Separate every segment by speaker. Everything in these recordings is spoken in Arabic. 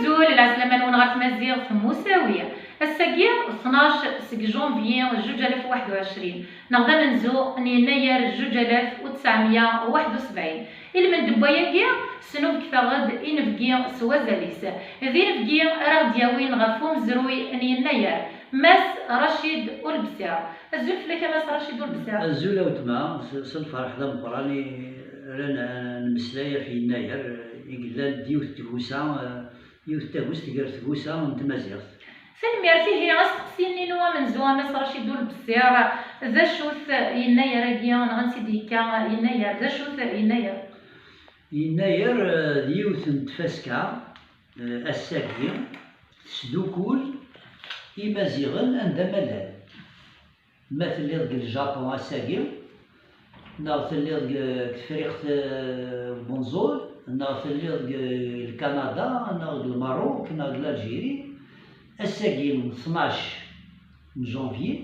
Speaker 1: زول العسلامة نون تمازيغ في مساوية الساقية 12 سك جونفيي 2021 نغدا منزو يناير 1971 إلمن دباياكيا سنوب كثاغد إنفكيا سوازاليس ذي نفكيا راه دياوين غفوم زروي يناير ماس رشيد أولبسا الزول فلاكا ماس رشيد أولبسا
Speaker 2: الزول وتما سنفرح ذا مقراني رانا نمسلايا في يناير يقلال ديوث تهوسا يوث تهوس تقر تهوسا من تمازيغ
Speaker 1: سلميرتي هي غتسقسيني نوا من زوا ماس رشيد أولبسا ذا شوث يناير أكيا غنسي ديكا يناير ذا شوث يناير
Speaker 2: ديوث نتفاسكا الساكي سدوكول إمازيغن عند ملال ما تليض الجابون الساكي ناغ تليض تفريقة بونزول ناغ تليض الكندا ناغ الماروك ناغ الجيري الساكي من 12 من جونفي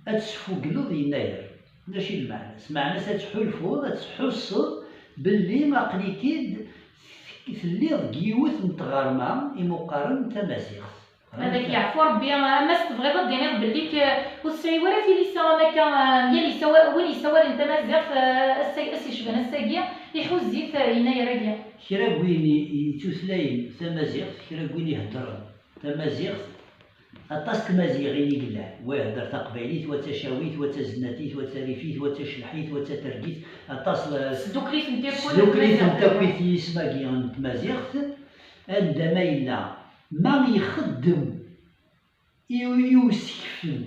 Speaker 2: أتسفوقلو يناير ماشي المعنى سمعنا تتحلفو تحس باللي ما قليتيد تليض كيوث نتغارما يمقارن تمازيغ
Speaker 1: هذاك يعفو ربي ما تبغيض دينيغ بليك وتسعي ولا في ليسا هذاك ديال ليسا وين يسوى انت مازيغ السي شبان الساقيه يحوز زيت يناير كاع
Speaker 2: كرا بويني يتوثلاين تمازيغ كرا بويني يهدر تمازيغ أطاس تمازيغين يقلع ويهدر تقبيليت وتشاويت وتزناتيت وتريفيت وتشلحيت وتترقيت أطاس
Speaker 1: سدوكليت نتا
Speaker 2: سدوكليت نتا كويت يسماكي تمازيغ عندما إلا ما يخدم يوسكفن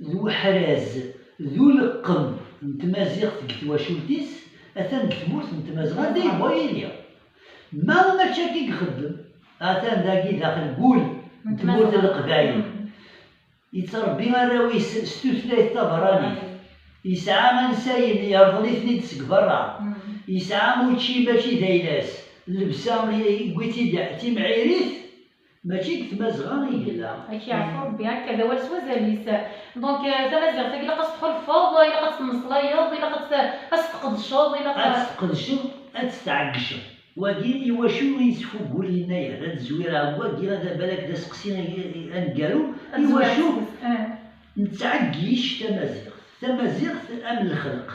Speaker 2: ذو حراز ذو لقم نتمازيغ كتواشولتيس أثان تموت نتمازيغ هذا يبغى يليا ما تشاكي يخدم أثان داكي داخل قول نتموت القبايل يتربي راوي ستوثلاث تبراني يسعى من ساين يرضي ثني تسق برا يسعى موتشي ماشي دايلاس اللبسة قويتي تيمعيريت ماشي كتمازغان يقلا
Speaker 1: كيعرفو ربي هكا هذا هو السوازاليس دونك تمازيغ إلا خاص تحلفظ إلا خاص تمصلايض إلا خاص تقدشض إلا
Speaker 2: تقدشض تستعقشض واكي إواشو يسفوقو يناير هاد الزويرة واكي هذا بالك دا سقسينا نقالو إواشو نتعقيش تمازيغ أمن الخلق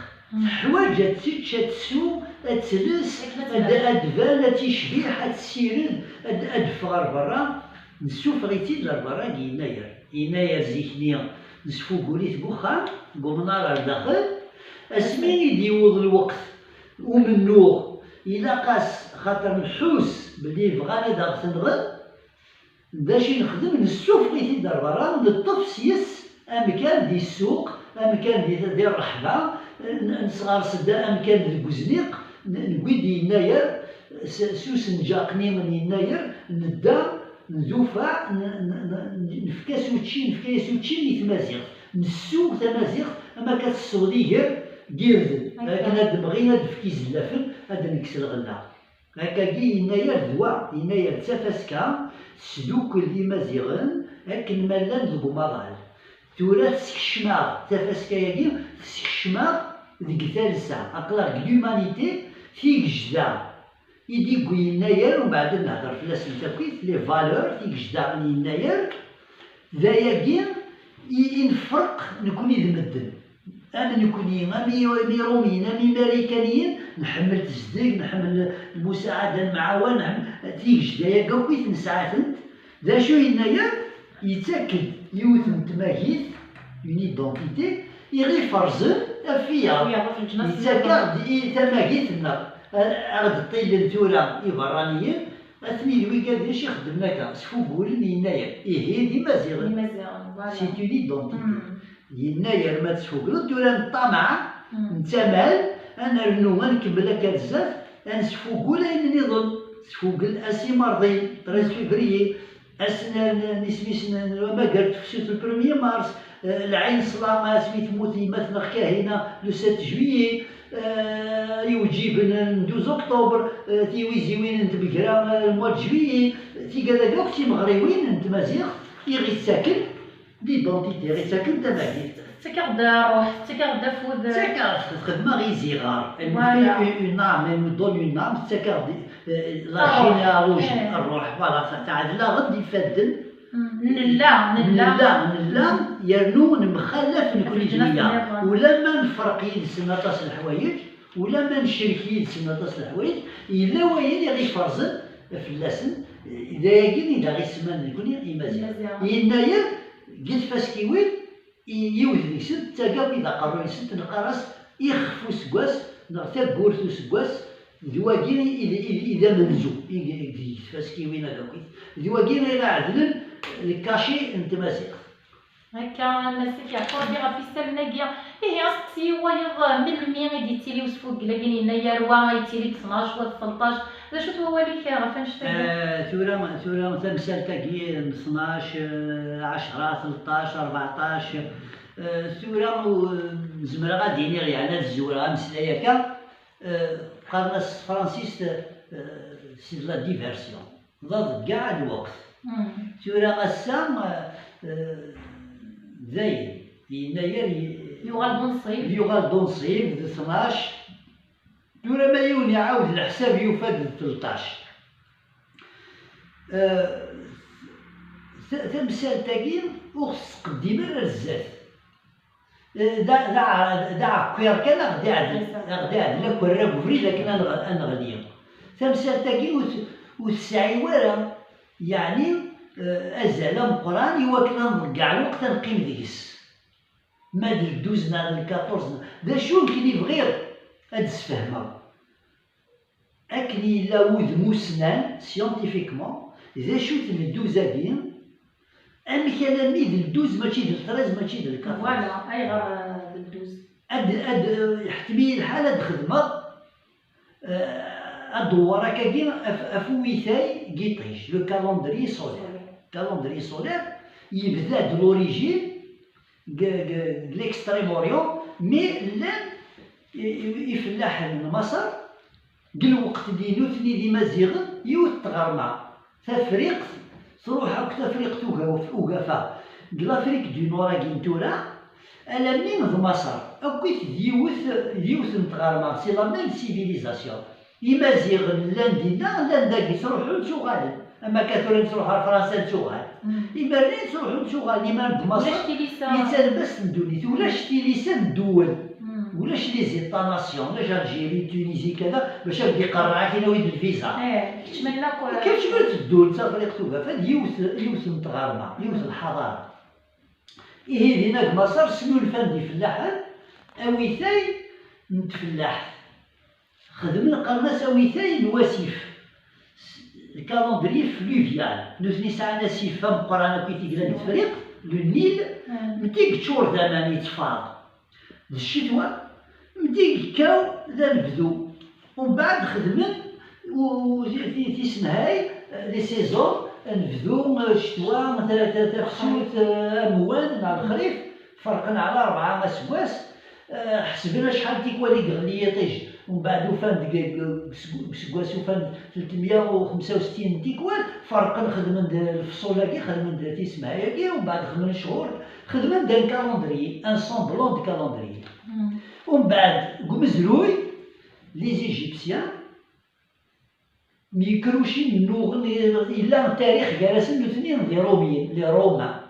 Speaker 2: حوايج تسو تسلس أدفال تيشبيح تسيرد أدفغر برا نسوفغيتي لبرا يناير زيكنيا نسفوقوليت بوخام بومنار داخل اسمين يديوض الوقت ومنوغ إلا قاس خاطر نحوس بلي بغانا داغ تنغد باش نخدم نسوفغيتي لبرا نطف سيس أمكان دي السوق أمكان دي الرحبة نصغر سدا أمكان دي البوزنيق نقول يناير سوس نجاقني من يناير ندا نزوفا نفكا سوتشي يتمازيغ نسوق تمازيغ أما كتصودي غير قيرد لكن هاد بغينا دفكي زلافن هاد نكسل غلا هكا كي يناير دوا يناير تفاسكا سدوك اللي مازيغن هاكن مالان ذو مضال تورا تسكشما تفاسكاياكي تسكشما ديك ثالثة أقلاق ليومانيتي فيك جدا يديكو يناير ومن بعد نهضر في لاسم تاكويت لي فالور فيك جدا يناير ذاياكي ينفرق نكوني ذ مدن أنا نكوني مي روميين مي ماريكانيين نحمل تصديق نحمل المساعدة المعاون فيك جدا يا كويت نساعدت ذا شو يناير يتأكد يوث نتماهيث اون ايدونتيتي يغي فرزن فيها يتاكد تماهيثنا غاد الطيل ثورة إبرانيين أثني الويكاد اش يخدمنا كا سفوقول يناير إيه دي مازيغ سي اون ايدونتيتي يناير ما تسفوقلو ثورة نطمع نتمال أنا رنو نكمل هكا بزاف نسفوقول أين نظن سفوقل أسي مرضي 13 فيفريي نسميس ما قالت في 1 مارس العين صلامة سميت موتي مثنى كاهنة لو 7 جويي يوجيب 12 أكتوبر تيويزي وين انت بكرا الموا جويي تي قال لك تي مغريوين انت مازيغ يغي ساكن ديدونتيتي غي ساكن تماهيت
Speaker 1: تكرد روح تكرد فود
Speaker 2: تخدم غير زغار
Speaker 1: Voilà.
Speaker 2: une âme elle nous donne une âme تكرد لا
Speaker 1: الروح.
Speaker 2: جينيالوجي
Speaker 1: إيه.
Speaker 2: الروح فوالا تعادل غد يفدن
Speaker 1: نلا
Speaker 2: نلا يرنون مخلف نكون
Speaker 1: في الجنة
Speaker 2: جميع
Speaker 1: النظام.
Speaker 2: ولا ما نفرق يدسنا تصل الحوايج ولا ما نشرك يدسنا تصل الحوايج إلا وين غير فرزن في اللسن إذا يجيني إذا غير سمان نكون يمازيغ يناير قلت فاسكيوين يوث ديك سنت تاقاو إذا قرروا سنت نقراس يخفو سكواس نغتاب بورثو سكواس دواكين إذا منزو فاسكيوين هذاك دواكين إذا عدلن الكاشي انت مازيغ
Speaker 1: هكا الناس كيعرفوا بها في السلناكيا هي اصلي وايض من المية غادي تيلي وسفوق كلاكين هنايا روا يتيلي 12 و 13 لا شوف هو اللي فيها فاش
Speaker 2: ثورة تمثال تاكي 12 10 13 14 ثورة زمرا غادي غير على الزوره غنمسلا هكا قالنا فرانسيس سي لا ديفيرسيون ضد كاع الوقت ثورة غسام زايد يناير
Speaker 1: يغال بنصيب
Speaker 2: يغال دونصيب 12 ثورة ما يوني عاود الحساب يفاد 13 تمثال تاكين وخص قديما رزات دا كوير كان غدي عدل كوراك وفريج لكن انا غنيا تمثال تاكين وتسعي ورا يعني ازال مقران يوكلنا كاع الوقت نقيم ديكس ما دوزنا ل 14 دا شو كلي بغير هاد السفهمه اكني لا ود موسنان سيانتيفيكمون اذا شوت الدوزادين ام كان ميد الدوز ماشي د 13 ماشي د 14
Speaker 1: فوالا اي غير الدوز
Speaker 2: يحتمي الحاله د خدمه الدوره كاين افويتاي كيطيش لو كالندري سولير يبدا د لوريجين ليكستريم اوريون مي لان يفلاح مصر قل وقت دينو ثني دي مازيغ يوت تغرما تفريق تروح هاك تفريق توقفا لافريك دو نور كينتورا الا منين ذ مصر اكيت يوث نتغرما سي لا ميم سيفيليزاسيون يمازيغ لان دينا لان داكي تروحو نشوغال اما كثر نروحو لفرنسا نشوغال يمرني تروحو نشوغال يما ذ مصر يتلبس ندونيت ولا شتي لسان الدول ولاش لي زيتا ناسيون ولاش الجيري تونيزي كذا باش غادي يقرعك هنا ويد الفيزا
Speaker 1: كتمنى
Speaker 2: كتشمل الدول تفريق توقف هاد يوث متغارمه يوث الحضاره إيه هنا مصر سنو الفندي فلاحان اويثاي نتفلاح خدم القرناس اويثاي الواسيف الكالندري فلوفيال نوثني ساعه ناسيفه مقرانا كي تيقرا التفريق لو النيل متيك تشور زمان يتفاض الشتوى مديك كاو ذا نبدو ومن بعد خدمن و تيسنهاي لي سيزون نبدو الشتوى مثلا تفسوت اموال مع الخريف فرقنا على 4 مسواس حسبنا شحال تيكوالي غليه طيج ومن بعد وفان بسكواس وفان 365 تيكوال فرقنا خدمن الفصول هاكي خدمن تيسمها هاكي ومن بعد خدمن شهور خدمن دار كالندري ان سامبلون دو كالندري ومن بعد مزروي لي زيجيبسيان ميكروشي نوغ الا التاريخ جالسين الاثنين لي روميين لي روما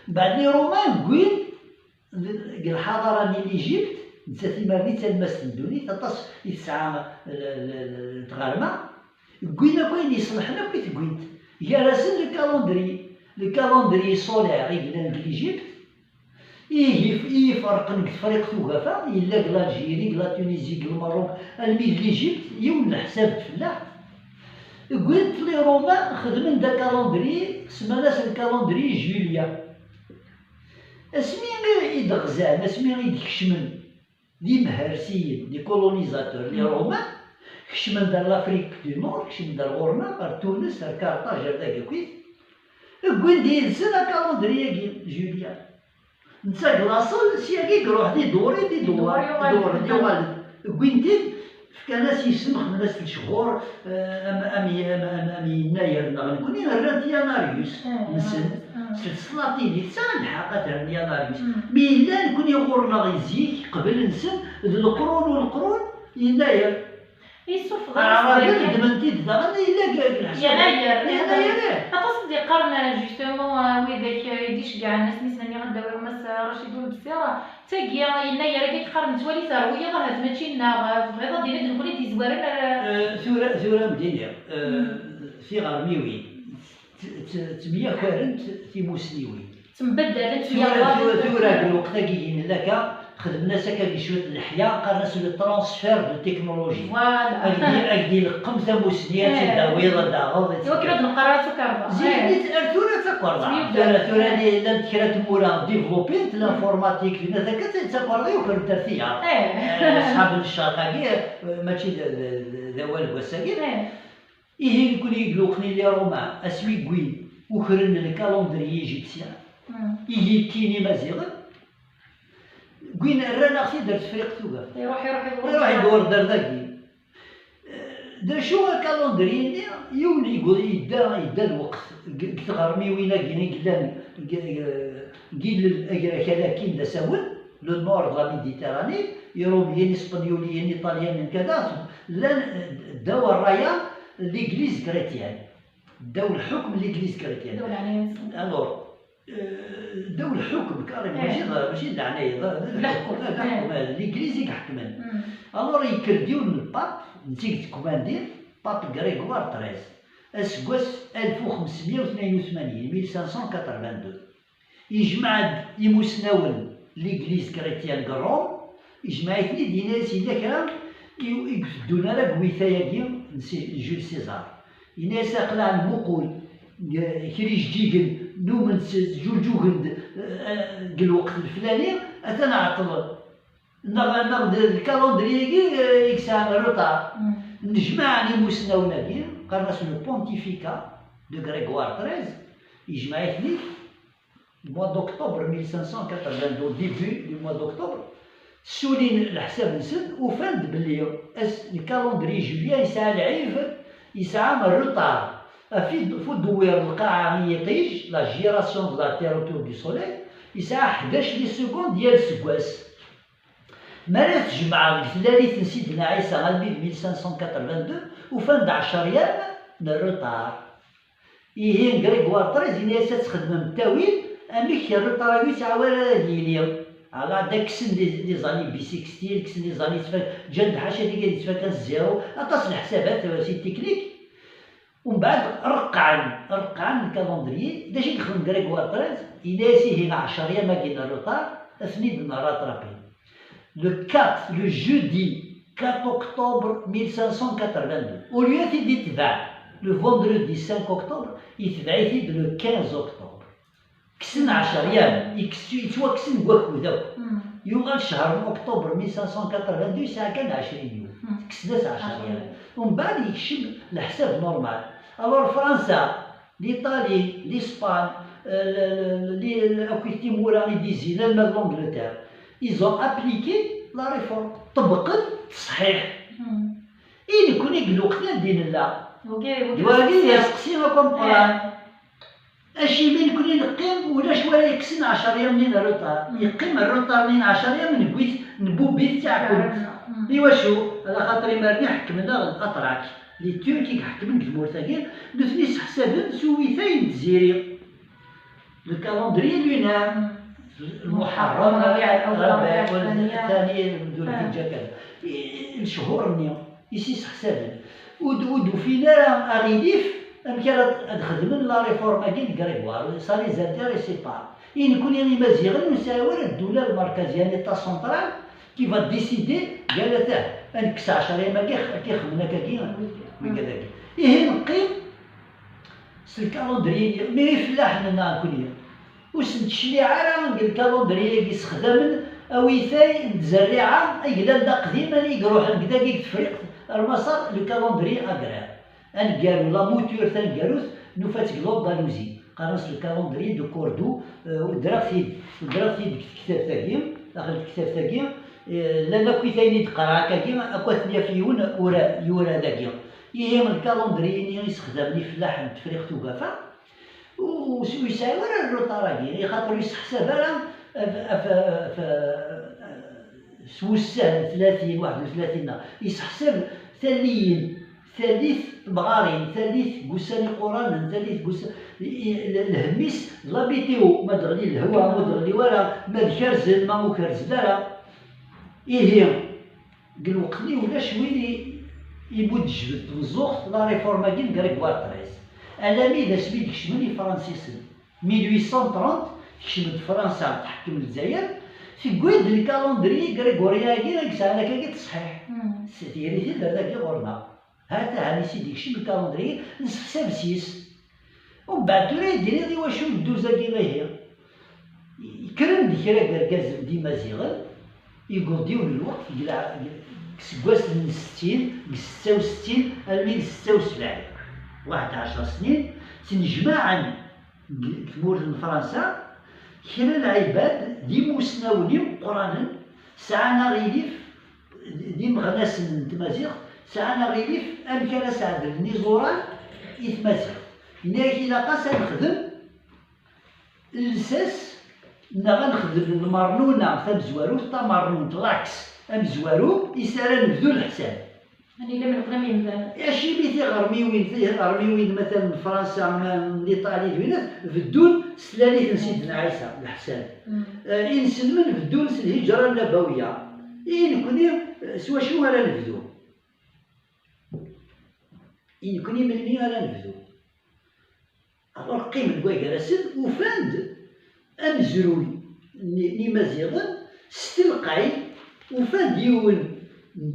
Speaker 2: بعد لي رومان كوين الحضاره ديال ايجيبت نساتي مرني تلمس الدوني تطاس يتسعى تغارمه كوين كوين يصلحنا كويت كوينت جالسين الكالندري سولير يقلان ليجيبت يفرق فريق توقفا الا الجيري لا تونيزي المغرب الميد ليجيبت يولنا حساب الفلاح قلت لي روما خدمن دا كالندري سماناس الكالندري جوليا اسمي غير يدغزان اسمي غير يدكشمن لي مهرسيين لي كولونيزاتور لي روما كشمن دار لافريك دو نور كشمن دار غورنا دار تونس دار كارطاج دار داك كويت قلت ديال سنه كالندري جوليا نتا كلاصل سياكي كروح دي دوري دي والد كوينتين كان ناس يسمخ من ناس الشهور أم يناير نكون رات ينايريوس نسن سلاطيني تسعى الحق تاع ينايريوس مي لا نكون يغورنا غيزيك قبل نسن القرون والقرون يناير
Speaker 1: يسوف
Speaker 2: غير دمنتي دابا
Speaker 1: يناير اتصدي قرن جوستومون وذاك يديش كاع الناس نسني غدا ومس رشيد والبسيره تاكيا يناير كيك قرن توالي ثرويه راه ماشي نا بغيضه ديال الوليد يزوارن
Speaker 2: ثورة مدينة في غرميوي تمية كارنت في موسنيوي
Speaker 1: تنبدلت
Speaker 2: ثورة الوقت كاين لك خدمنا سكا شويه الحياه قالنا سو لو ترانسفير دو تكنولوجي فوالا اكدي لقم ثموسنيات داويضه داغ
Speaker 1: وكرا نقرات وكرفا
Speaker 2: زيد ثورة تقرا ثورة اللي كرات مورا ديفلوبينت لانفورماتيك في هذاك تقرا وكرت فيها اصحاب الشرقيه ماشي ذوال وساكن إيه يكون يقلقني لي روما اسمي كوين وخرن الكالندري ايجيبسيان يجي كيني مزيغ كوين رانا اختي درت فريق ثوقه يروح يدور دار ذاكي دا شو الكالندري يولي يقول يدا الوقت قلت غرمي وين كاين قيل الاجرا كلاكين دا ساول لو نور لا ميديتيراني يوروبيين اسبانيوليين ايطاليين كذا لا داو الرايه ليغليز كريتيان داو الحكم ليغليز كريتيان الور داو الحكم كاريم ماشي العنايه الحكم الانجليزي كيحكمن الور يكرديو الباب نتيجه كوماندير باب غريغوار 13 اسكواس 1582 1582 يجمع يمسناون ليغليز كريتيان كروم يجمع اثنين ديناس الا كان يقصدونا لك ويثايا نسي جول سيزار يناس قلع المقول كريش جيجن نومن جوجوغند الوقت الفلاني اثنا عطل نغد الكالندري يكسا روطار نجمع لي مسناوناكي قالنا سو بونتيفيكا دو غريغوار 13 يجمع اثنين الموا دوكتوبر 1582 ديبي دو موا دوكتوبر سولين الحساب نسد وفند بلي الكالندري جوليان يسعى العيف يسعى الروطار في الدوير القاعة يطيج لا جيراسيون دو لا تير اوتور دو سوليل يسعى 11 لي سكوند ديال السكواس مرات تجمع الثلاثة سيدنا عيسى غالبي 1582 وفند 10 ايام الروطار إيه غريغوار 13 يناس تخدم التاويل أميك الروطار يسعى ولا ديالي على داك السن لي زاني بي 16 كسن لي زاني جند حاشا اللي قاعد يتفاكا الزيرو اطاس الحسابات سي تكنيك ومن بعد رقعن الكالندري داش يخدم غريغوار 13 يناسي هنا 10 ايام ما كاين الروطار اثنين النهارات رابين لو 4 لو جودي 4 اكتوبر 1582 او ليو يتباع لو فوندردي 5 اكتوبر يتباع لو 15 اكتوبر كسن 10 ايام يتوا كسن كواكو داك يوغال شهر من اكتوبر 1582 ساعه كان 20 يوم كسداس 10 ايام ومن بعد يكشف الحساب نورمال الور فرنسا ليطالي لاسبان لي تيمورا لي ديزي لالمان لانجلتير ايزون ابليكي لا ريفورم طبقت صحيح إيه يكون يقلقنا دين الله دوالي يسقسينا كومبران اشي من كل نقيم ولا شويه يكسن 10 ايام من الروطار يقيم الروطار من 10 ايام نبو بيت تاعكم ايوا شو على خاطر مرني حكمنا الاطراك لي تركي حكمن المرتكين نفنيس حسابن سوي ثاين الجزيري الكالندري لونام المحرم ربيع الاول والثاني ذو الحجه كذا الشهور النيو يسيس حسابن ودو فينا اغيديف كانت خدمن لا ريفورم كاين غريغوار صاري زانتيريسي با يكون يعني مزيغ نساور الدوله المركزيه ليتا سونترال كي فا ديسيدي قالت انكس 10 ما كيخدمنا كاين وكذاك ايه نقيم الكالندري مي فلاح لنا كل واش نتشلي على الكالندري كيستخدم اويثاي نتزرعه ايلا دا قديما يروح هكذا كيتفريق المسار الكالندري اغرار انقالوا لا موتور تنقالوث نوفات كلوب دالوزي قراص الكالندري دو كوردو ودرا في ديك الكتاب تاعي داخل الكتاب تاعي لان كي ثاني تقرا كاكي اكو ثنيا في يورا داكي هي من الكالندري يستخدم فلاح التفريق توقفه ويساوي ورا الروطاراكي خاطر يستحسب ف سوسان 30 31 يستحسب ثالث بغارين ثالث قساني قران ثالث قسان الهميس لابيتيو ما دغلي الهواء ما دغلي ولا ما كرزن ما كرز لا قال وقتني ولا شويه يبود جبد الزوخ لا ريفورماكين غريغوار 13 انا ميدا سميت كشمني فرانسيس 1830 كشمت فرنسا تحكم الجزائر في قويد الكالندري غريغوريا كيسانا كي تصحيح سيتيري داك غورنا هذا هاني سيدي كشم الكالندري نسحسب سيس ومن بعد تولي يدير واش الدوزه كي هي كرم دي كرا كركاز ديما زيغل يقضيو الوقت يقلع كسكواس من 60 66 الميل 76 11 سنين تنجمعا تمور فرنسا كلا العباد دي مسناونين قرانا ساعنا غيليف دي مغناس تمازيغ ساعنا غيليف كان سعد النيزوران يتمازيغ ناكي لاقاس نخدم الساس غنخدم المرنونه تمزوارو تمرنون طلاكس امزوارو يسالا نبدو الحساب
Speaker 1: يعني لا من قدام يمدان
Speaker 2: اشي بيتي غرميوين مثلا فرنسا من ايطاليا وين بدون سلاليت سيدنا عيسى الحساب انسلمن بدون الهجره النبويه كوني سوا شنو راه نبدو كوني من مين راه نبدو الوغ قيم كوا جالسين وفاند امزروي ني مزيغن ستلقاي وفاند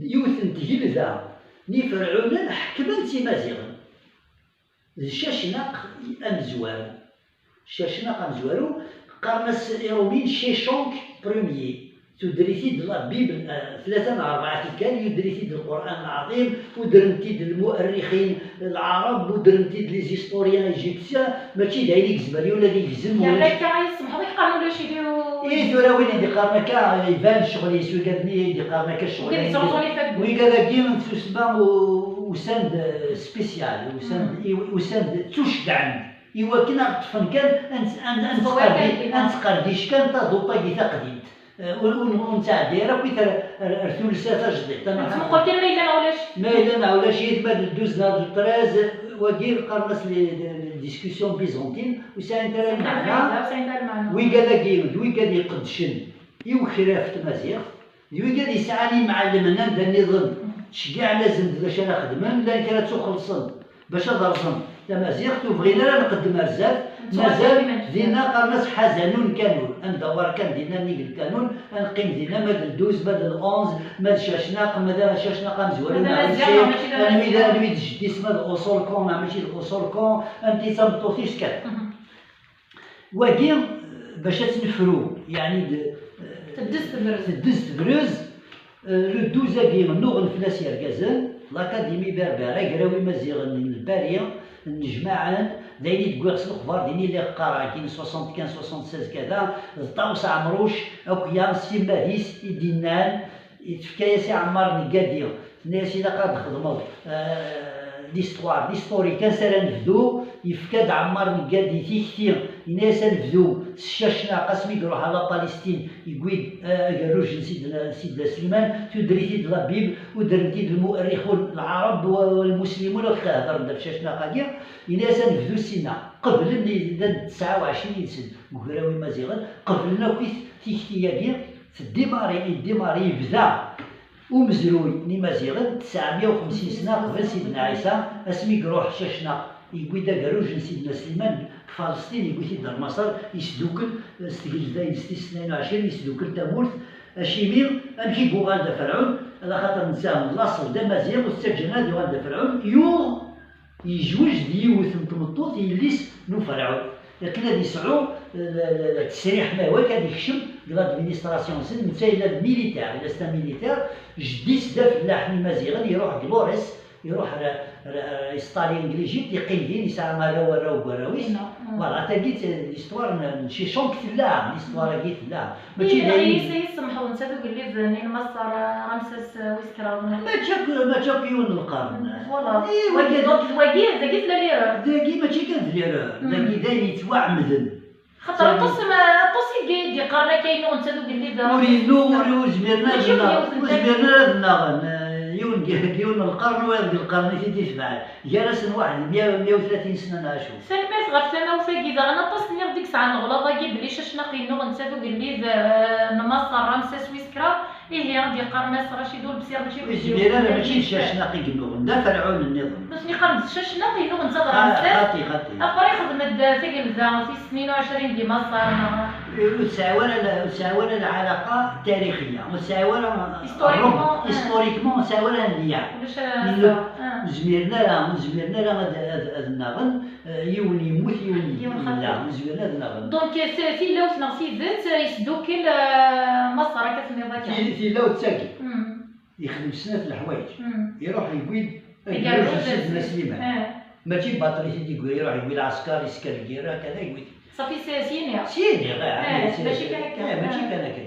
Speaker 2: يوثن تجلدا ني فرعون حكمن سي مزيغن الشاشناق امزوارو قرنس يومين شيشونك بروميي تدريسي د لا بيبل 3 4 كان يدريسي د القران العظيم ودرنتي د المؤرخين العرب ودرنتي د لي زيستوريان ايجيبسيان ماشي دايريك زبالي ولا ديك الزم
Speaker 1: يعني لا كيسمحوا لك قانون ولا شي ديروا
Speaker 2: ثورا وين يدي قارنكا يبان الشغل يسوي كادني يدي قارنكا الشغل وي كذا كيما تسمى وساند سبيسيال وساند تشدعن ايوا كنا طفن كان انت قرديش كان تضوطا كي تقديم ونتاع دايره كي رثول ساتا جديد
Speaker 1: انت قلت لنا الا علاش
Speaker 2: ما الا علاش يتبادل دوز نهار 13 وكير قرنس لي ديسكسيون بيزونتين وساين ترى معنا وي قال كيمد وي قال يقدشن يوخراف تمازيغ وي قال يسعاني معلمنا نبدا نظن شكاع لازم باش انا خدمن لا كانت تخلصن باش درسن تمازيغ وبغينا لا نقدم رزاف مازال دينا قرنس حزنون كانون ندور كان دينا نيق الكانون نقيم دينا ماد الدوز ماد الأونز ماد شاشناق ماد شاشناق مزوالين انا ميد جدي اسمها الاصول كون ماشي الاصول كون انتي تمطوطيش كان واكي باش تنفرو يعني تدز بروز لو دوز كيما نوغ الفلاس يركازن لاكاديمي بربره قراوي مزيغن الباريه الجماعات دايرين تقول خص الاخبار ديني اللي قرا كاين 75 76 كذا طاوس عمروش او قيام سي ماديس يدينان يتفكايا سي عمار نقاديو الناس الا قاد خدموا ليستوري كان سالا نبدو يفكاد عمار نقادي تيكتير الناس نبدو الشاشنا قسمي يروح على فلسطين يقول قالوش سيدنا سليمان تدريتي د لا بيبل ودرتي المؤرخون العرب والمسلمون وكهضر دا الشاشنا قاكيا الناس نبدو سينا قبل 29 سنه وكراوي مزيغن قبلنا كي تيكتيا كيا في الديماري يبدا ومزروي ني مزيغن 950 سنه قبل سيدنا عيسى اسمي روح شاشنا يقول دا قالوش سيدنا سليمان فلسطين يقول سيدنا مصر يسدوكل استقلال 22 يسدوكل تمورت اشيمير امشي بوغال دا فرعون على خاطر نساهم الاصل دا مزيغ واستجنا ديوان دا فرعون يوم يجوج ديوث متمطوط يليس نو فرعون لكن هذه يسعو التسريح ما هو كان يخشم لادمينستراسيون سن نتا الميليتير الا ستا ميليتير جديس دا فلاح مزيغن يروح كلوريس يروح يسطالي انجليزي يقيم دين يسعى ما راو وراويس فوالا تلقيت ليستوار شي شونك تلا ليستوار كي تلا
Speaker 1: ماشي داير يسمحوا نتا دوك اللي زانين مصر رمسيس ويسكرا
Speaker 2: ما جا بيون القرن
Speaker 1: فوالا واقي زاكي لا ليرة
Speaker 2: داكي ماشي كان ليرة داكي داير يتوعمدن
Speaker 1: خاطر الطوسي دي قرنا كاينو نتا دوك اللي داروا
Speaker 2: ورينو زمرنا يون القرن ويرد القرن في دفاع جلس واحد 130 سنه نعيشو
Speaker 1: سلمات غير سنه وفاكي اذا انا تصنير ديك الساعه نغلط كي بلي شاش نقينو نتا دوك اللي مصر رمسيس ويسكرا هي غادي قرن رشيد والبسير ماشي
Speaker 2: زميرة ماشي شاش نقي كنو دا فرعون النظام
Speaker 1: باش نقرن شاش نقي نو نتا رمسيس
Speaker 2: خاطي
Speaker 1: اخرى خدمت تقلزا في 22 دي مصر
Speaker 2: وتساوى العلاقه التاريخيه وتساوى هيستوريكمون وتساوى النية زميرنا راه هذا النغن يون يموت يون لا زميرنا هذا النغن
Speaker 1: دونك سي لو سنغسي زيت يسدوكل مصر كتسمي ذاك
Speaker 2: في لو تساكي يخدم سنة الحوايج يروح يقول سيدنا سليمان ماشي باطري سيدي يقول يروح يقول عسكر يسكر كذا يقول
Speaker 1: صافي سينيا
Speaker 2: ماشي كان هكا ماشي كان هكا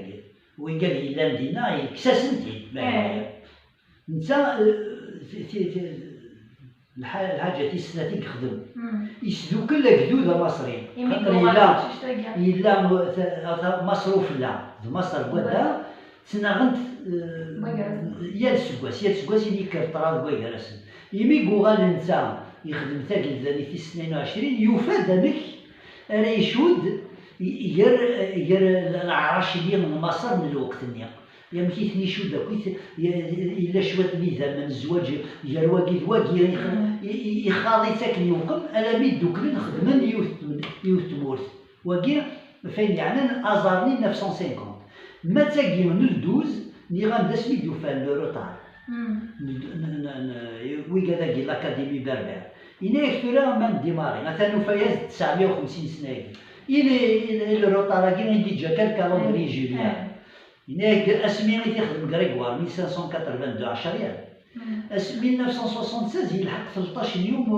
Speaker 2: وين قال لي لا مدينه يكساسنتي انت الحاجه تيسناتي كخدم يسدو كل جدود مصريين الا مصروف لا مصر بودا تنغنت يا السكواس اللي كرطرا بويغرسن يمي غوغال انت يخدم تاكل ذاني في 22 يفاد انك راه يشود ير العراشيديه من مصر من الوقت النيا يا مكيثني شو داك الا شوات لي زمان الزواج يا رواقي يخاضي ساكن يوقم انا ميدوك نخدم يوث تمورت واقي فين يعني ازارني 1950 ما تاقي من الدوز ني غنبدا سميتو فان لو روتار وي كذا لاكاديمي بربر إنا يكثر من ديماري مثلا فايز 950 سنة إلى الروتارا كي عندي جا كالكالندري جوليان إنا أسمي تيخدم غريغوار 1582 10 ريال 1976 يلحق 13 يوم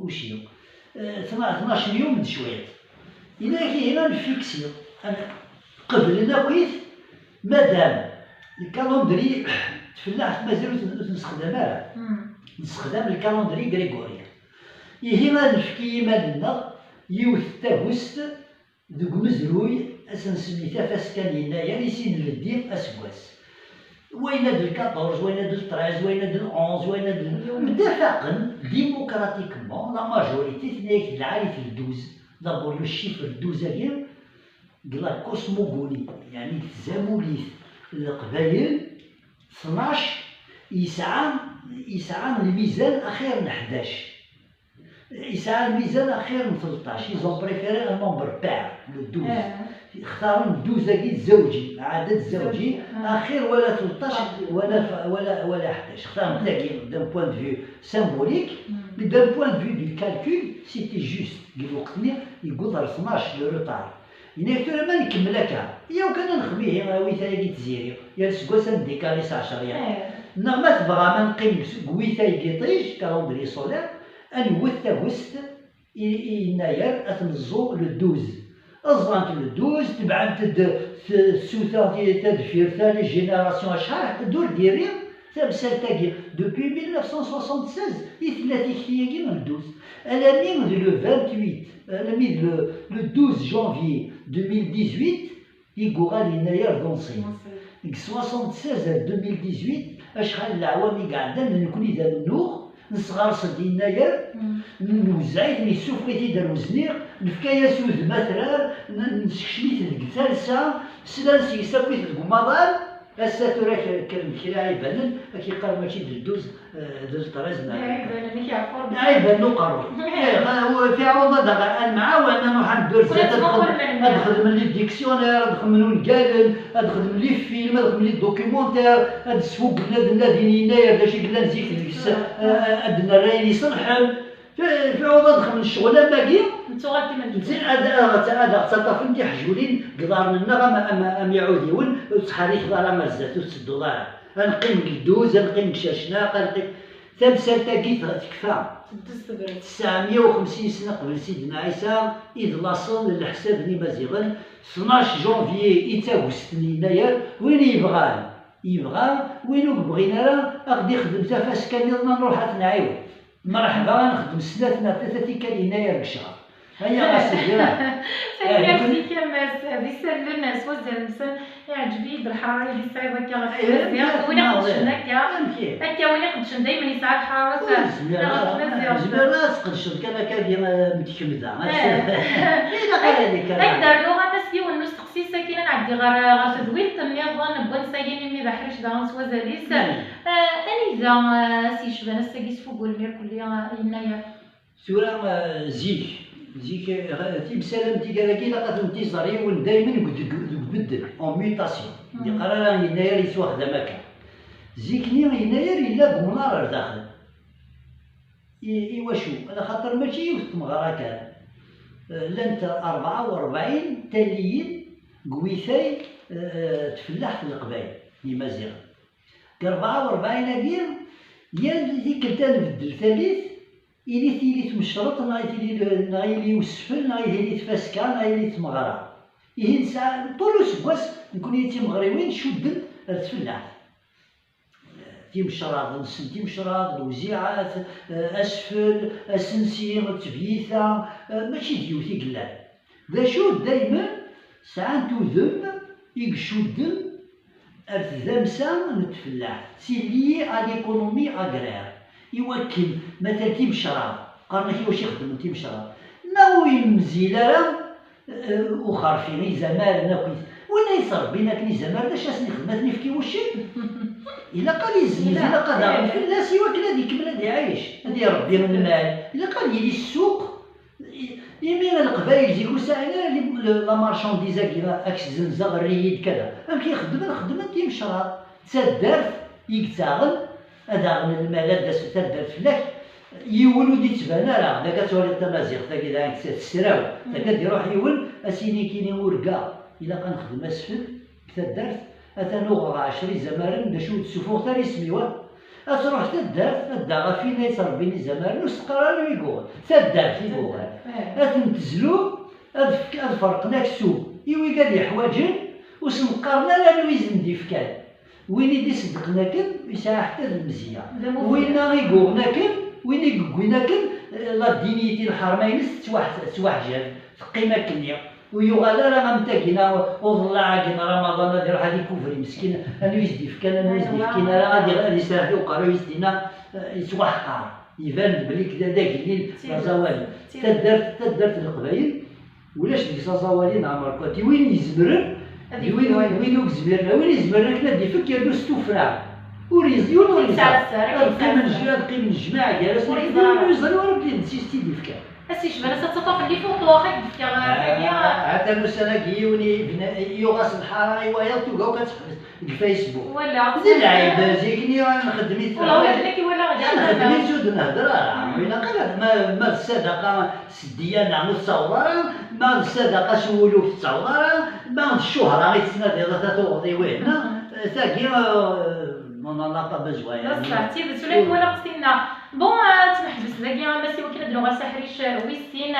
Speaker 2: وشيو 12 يوم شوية إنا كي هنا نفيكسيو قبل ناكيت مادام الكالندري تفلاح مازال نستخدم الكالندري غريغوريان هنا نفكي مالنا يوث تاغوست دوك مزروي اسنسميتها فاس كان يناير يسين للدين اسكواس وين هاد 14 وين هاد 13 وين هاد 11 وين هاد متفقا ديمقراطيكمون لا ماجوريتي ثنايا العالي في الدوز دابور لو شيفر الدوزاكير قلا كوسموغوني يعني التزاموليث القبايل 12 يسعى الميزان اخير من 11 يسعى الميزان اخير من 13 يزون بريفيري ان نومبر بار لو 12 اختاروا الدوزه كي الزوجي عدد زوجي اخير ولا 13 ولا 11 اختاروا تاعي دان بوان دو سيمبوليك مي دان بوان دو كالكول سيتي جوست الوقتني يقول 12 لو روتار ينكتور ما نكمل هكا يا وكان نخبيه ويثاي تزيري يا سكواسا ديكالي 10 ريال ما تبغى ما نقيم ويثاي كيطيج كالوندري سولير انوث تاغوست يناير اثنزو لو 12 أزرانت لو 12 تبعت سوتا تدفير ثاني جينيراسيون شحال دور ديري تبسال تاكي دوبوي 1976 يثلاثي كثياكي من 12 ألا مين لو 28 ألا مين لو 12 جانفي 2018 يقوغال يناير دونسي 76 2018 أشحال العوامي قاعدة نكون إذا النوغ نصغر صد يناير نوزعيت نسوفريتي دار وزنيغ نفكايا سوز مثلا نسكشميت الثالثة سلانسي ساكويت القماضان الساتورة كرا عيبانن كي قال ماشي دوز طريزنا عيبان نقرو في عوض معاه وانا نروح ندير ادخل من لي ديكسيونير ادخل من ونقالن ادخل من لي فيلم ادخل من لي دوكيمونتير ادسفو بنادم يناير داش قلنا نزيك ادنا رايني صنحل في عوض ادخل من الشغله باقي نزيد هذا تطفنتي حجولين قدار لنا ام يعوديون وصحاري خضار مزات $6 نقيم الدوز نقيم شاشنا نقيم تمثال تكفى
Speaker 1: تدز برد
Speaker 2: 950 سنة قبل سيدنا عيسى إذ لاصل الحساب ني مازيغن 12 جونفيي إتاغوست يناير وين يبغى وينو بغينا راه غادي يخدم تا فاش كان نروح نعاود مرحبا نخدم سنتنا 3 كان يناير الشهر هيا غاسيدي
Speaker 1: يعني كما بيسال الناس وزن يعجبني بالحراره اللي صايبه كا وين قدشنا هكا وين قدشنا دائما يسعى الحراره
Speaker 2: لا تقدش كان كان متكمده
Speaker 1: نقدر لغه بس يون نستقسي ساكنه نعدي غير زويت النظام نبغى نسايني مي بحرش دان سوازاليس اني ذا سي شبان ساكيس فوق المير كليا يناير
Speaker 2: سورة زيك تيمسالم تيكالاكي لقات انتصاري وين دايما يبدل اون ميوتاسيون دي قرار يناير يسوا خدامك زيكني يناير الا بمنار داخل ايوا شو على خاطر ماشي يوسف مغارة كان لانت 44 تاليين قويثاي تفلاح في القبائل لي مازيغ 44 غير يا ديك انت نبدل ثالث إلي تيلي تمشرط نايلي يوسفل نايلي تفاسكا نايلي تمغرا إيه نسعى طول سواس نكون تيمغريوين شدن تفلاح تيمشراض نسن تيمشراض الوزيعات أسفل أسنسير تبيثا ماشي ديوثي قلال ذا شو دايما ساعات ذم يقشدن الذمسا نتفلاح سي لي على ليكونومي أغرير يوكل مثلا تيمشراب قالنا كي واش يخدم تيمشراب ناوي مزيلة وخارفيني زمار ناكل وين يصرف بينك لي زمار باش اسني خدمتني في كيوشي الا قال يزني الا قال في الناس يوكل هذيك بلادي عايش هذه ربي من المال الا قال لي السوق يمين القبائل يجيكو ساعنا لا مارشانديزا كيما اكس زنزا الريد كذا خدمه تيمشراب تسدرت يقتاغل هذا من المالات داس تدار فلاك يولو دي تبان راه داك تولي التمازيغ داك داك السراو داك يروح يول اسيني كيني ورقا الا كنخدم اسفل تدارت اتنوغ 20 زمارن نشوف السفوغ تاع يسميوه تروح تدارت الدار فين يتربيني زمارن وسقرا يقول تدارت يقول تنتزلو فرقناك السوق يوي قال لي حواجن وسنقرنا لا نويزن ديفكان وين يدي صدقناكم يساع حتى المزيه وين غيقوغناكم وين يقويناكم لا دينيتي الحرمين تواحجاب في قيمه كنيه ويغالا راه غمتاكينا وضلع كينا رمضان دير هذه كفري مسكين انا يزدي في كان انا يزدي في كينا راه غادي يسرح وقرا يزدينا يتوحقر يبان بلي كدا داك الليل زوالي تدرت القبايل ولاش ديك زوالي عمر كوتي وين يزمرن وين يزمرنا وين يزمرنا كنا ديفك يدو ستوفرا وريزيون قيم الجماعة جالس ويزري ولا بلي نسيستي ديفكا
Speaker 1: اسي شبان ستطاق اللي فوق واخا ديفكا
Speaker 2: حتى المساله كيوني يوغاس الحاره ايوا توقعو كتحبس الفيسبوك
Speaker 1: ولا
Speaker 2: العيب زيكني انا خدمت
Speaker 1: ولا
Speaker 2: انا خدمت زود نهضر ولا قال ما الصدقه سديه نعمل الثوره ما الصدقه سولو في الثوره ما الشهره غيتسنى ديال تغضي وهنا ثاقي من الله بزوايا
Speaker 1: صافي بس ولا ولا قصينا بون تنحبس ذاك ماشي وكنا دلوغا سحريش ويسين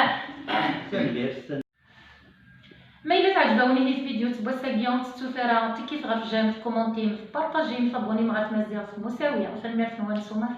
Speaker 1: ما إلا تعجبوني هاد الفيديو تبغى ساكيون تستثرى تكيف غير في جيم في كومونتي في بارطاجي في ابوني مع تمازيغ مساويه وسلمي على نسوما